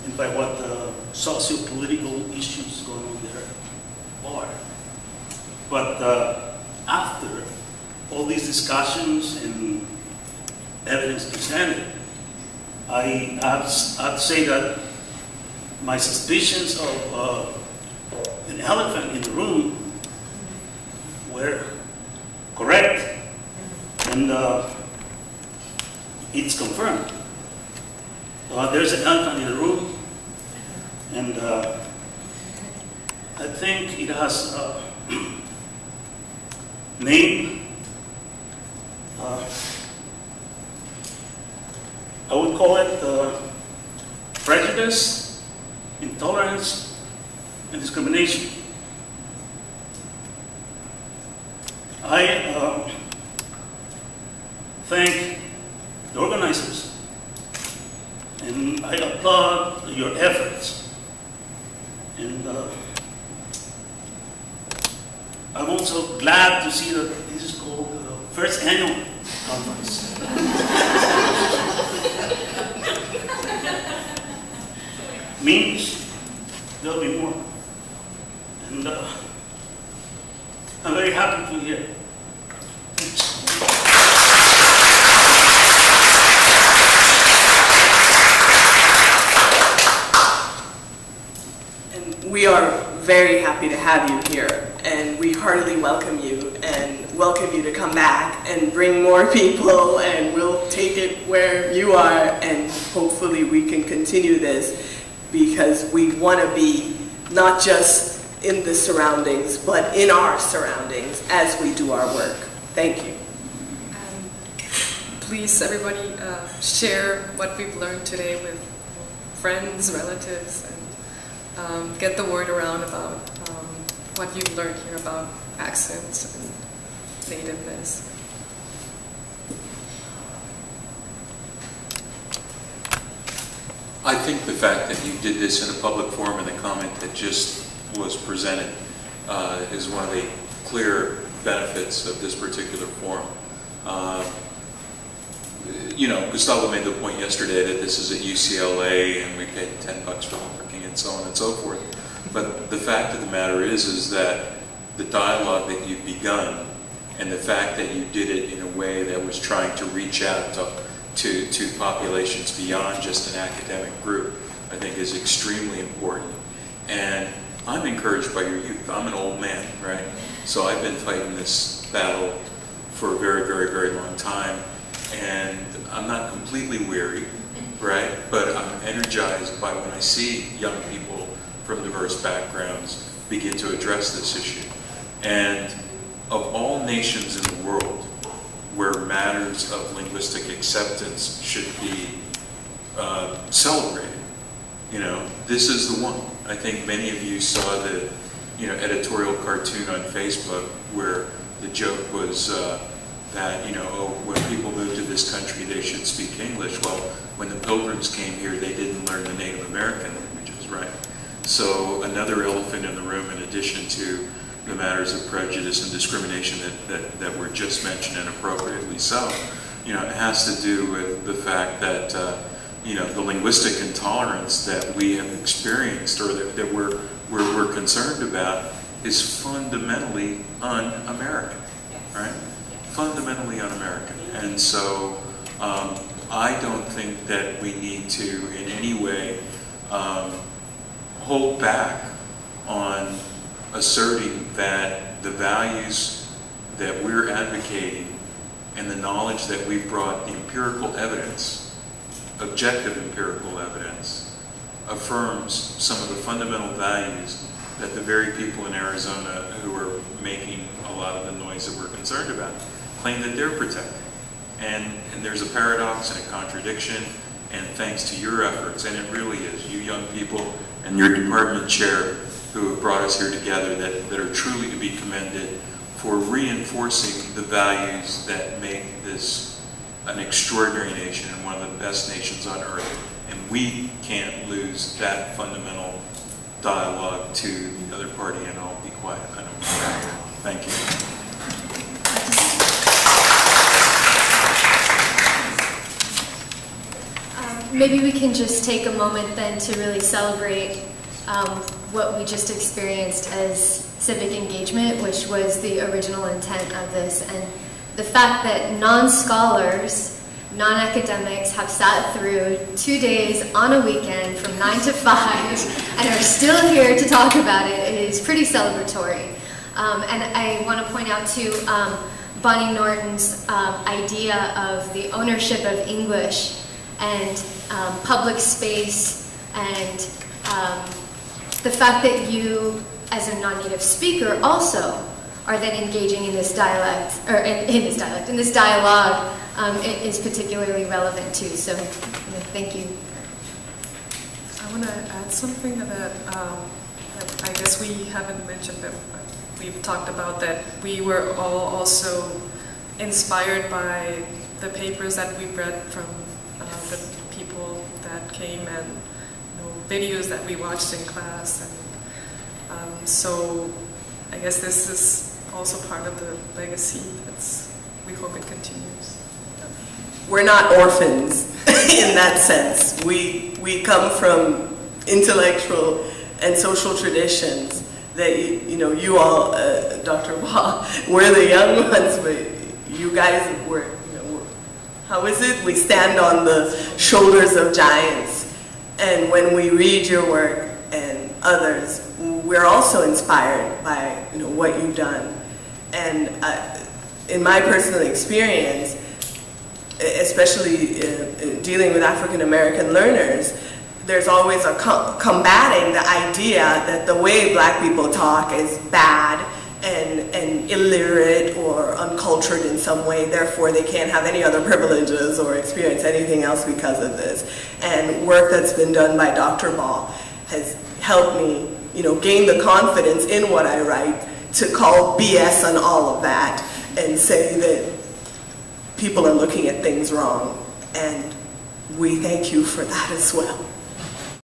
and by what the socio-political issues going on there are. But after all these discussions and evidence presented, I'd say that my suspicions of an elephant in the room were correct, and it's confirmed. There's an elephant in the room, and I think it has a name. I would call it prejudice, intolerance, and discrimination. I thank the organizers, and I applaud your efforts. And I'm also glad to see that this is called the first annual conference. Means there'll be more. And I'm very happy to be here. And we are very happy to have you here, and we heartily welcome you and welcome you to come back and bring more people, and we'll take it where you are, and hopefully we can continue this, because we want to be not just in the surroundings, but in our surroundings as we do our work. Thank you. Please, everybody, share what we've learned today with friends, relatives, and get the word around about what you've learned here about accents and nativeness. I think the fact that you did this in a public forum and the comment that just was presented is one of the clear benefits of this particular forum. You know, Gustavo made the point yesterday that this is at UCLA and we paid $10 for parking and so on and so forth. But the fact of the matter is that the dialogue that you've begun and the fact that you did it in a way that was trying to reach out to populations beyond just an academic group, I think is extremely important. And I'm encouraged by your youth. I'm an old man, right? So I've been fighting this battle for a very, very, very long time. And I'm not completely weary, right? But I'm energized by when I see young people from diverse backgrounds begin to address this issue. And of all nations in the world where matters of linguistic acceptance should be celebrated, you know, this is the one. I think many of you saw the, you know, editorial cartoon on Facebook where the joke was that, you know, oh, when people move to this country, they should speak English. Well, when the Pilgrims came here, they didn't learn the Native American languages, right? So another elephant in the room, in addition to the matters of prejudice and discrimination that were just mentioned, and appropriately so, you know, it has to do with the fact that, you know, the linguistic intolerance that we have experienced, or that we're concerned about, is fundamentally un-American, right? Fundamentally un-American. And so I don't think that we need to in any way hold back on asserting that the values that we're advocating and the knowledge that we've brought, the empirical evidence, objective empirical evidence, affirms some of the fundamental values that the very people in Arizona who are making a lot of the noise that we're concerned about claim that they're protecting. And there's a paradox and a contradiction, and thanks to your efforts, and it really is, you young people and your department chair who have brought us here together, that are truly to be commended for reinforcing the values that make this an extraordinary nation and one of the best nations on earth. And we can't lose that fundamental dialogue to the other party, and I'll be quiet. I know that. Thank you. maybe we can just take a moment then to really celebrate what we just experienced as civic engagement, which was the original intent of this, and the fact that non-scholars, non-academics have sat through 2 days on a weekend from 9 to 5 and are still here to talk about it is pretty celebratory. And I want to point out too, Bonnie Norton's idea of the ownership of English and public space, and the fact that you, as a non-native speaker, also are then engaging in this dialect, or in this dialogue, is particularly relevant too. So, thank you. I want to add something to that. I guess we haven't mentioned that. We've talked about that we were all also inspired by the papers that we read from the people that came, and videos that we watched in class, and so I guess this is also part of the legacy. We hope it continues. We're not orphans in that sense. We come from intellectual and social traditions that you all, Dr. Wah, we're the young ones, but you guys were, how is it? We stand on the shoulders of giants, and when we read your work and others, we're also inspired by what you've done. And in my personal experience, especially dealing with African American learners, there's always a combating the idea that the way black people talk is bad and illiterate or uncultured in some way, therefore they can't have any other privileges or experience anything else because of this. And work that's been done by Dr. Ball has helped me, gain the confidence in what I write to call BS on all of that and say that people are looking at things wrong. And we thank you for that as well.